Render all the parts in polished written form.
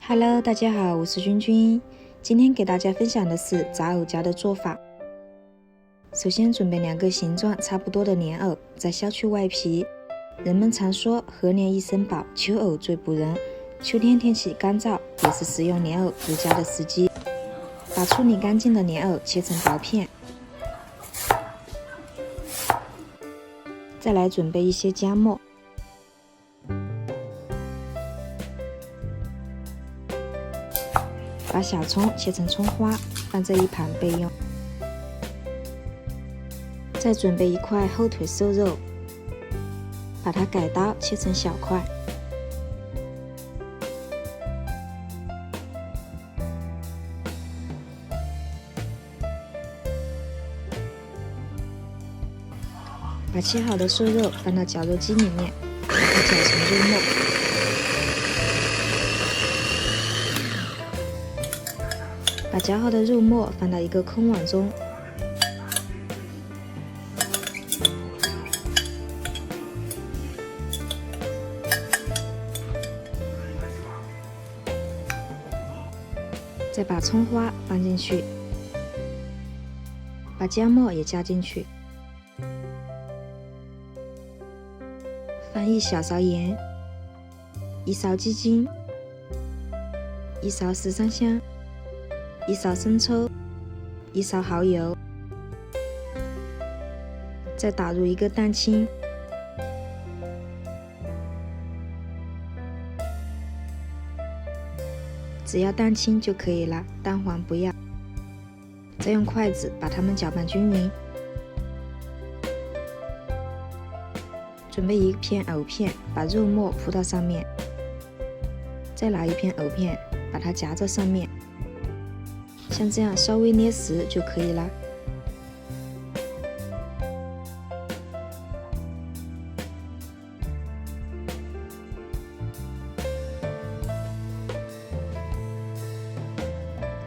Hello， 大家好，我是君君。今天给大家分享的是炸藕夹的做法。首先准备2个形状差不多的莲藕，再削去外皮。人们常说和年一生宝，秋藕最不仁。秋天天气干燥，也是食用莲藕最佳的时机。把处理干净的莲藕切成薄片。再来准备一些姜末。把小葱切成葱花，放在一旁备用。再准备一块后腿瘦肉，把它改刀切成小块。把切好的瘦肉放到绞肉机里面，把它绞成肉末。把绞好的肉末放到一个空碗中，再把葱花放进去，把姜末也加进去，放1小勺盐，1勺鸡精，1勺十三香，1勺生抽，1勺蚝油，再打入1个蛋清，只要蛋清就可以了，蛋黄不要。再用筷子把它们搅拌均匀。准备1片藕片，把肉末铺到上面，再拿1片藕片，把它夹在上面。像这样稍微捏实就可以了。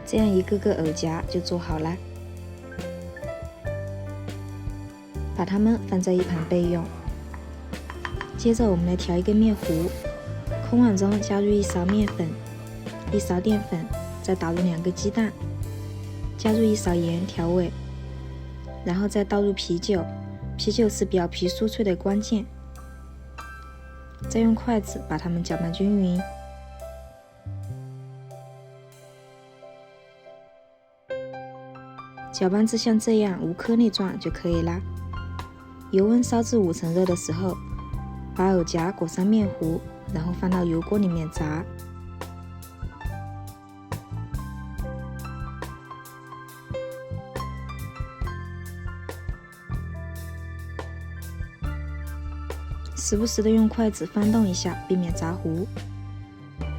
这样一个个藕夹就做好了，把它们放在一旁备用。接着我们来调一个面糊，空碗中加入1勺面粉，1勺淀粉，再打入2个鸡蛋。加入1勺盐调味，然后再倒入啤酒，啤酒是表皮酥脆的关键。再用筷子把它们搅拌均匀。搅拌至像这样无颗粒状就可以啦。油温烧至5成热的时候，把藕夹裹上面糊，然后放到油锅里面炸。时不时的用筷子翻动一下，避免炸糊。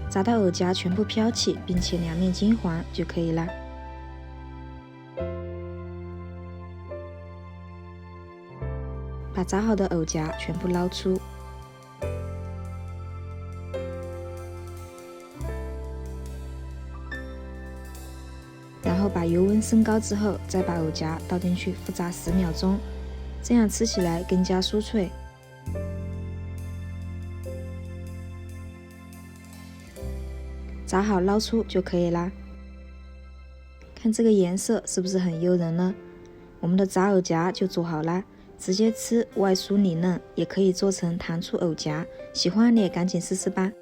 炸到藕夹全部飘起，并且两面金黄就可以了。把炸好的藕夹全部捞出，然后把油温升高之后，再把藕夹倒进去复炸10秒钟，这样吃起来更加酥脆。炸好捞出就可以啦。看这个颜色是不是很诱人呢？我们的炸藕夹就做好啦，直接吃外酥里嫩，也可以做成糖醋藕夹，喜欢你也赶紧试试吧。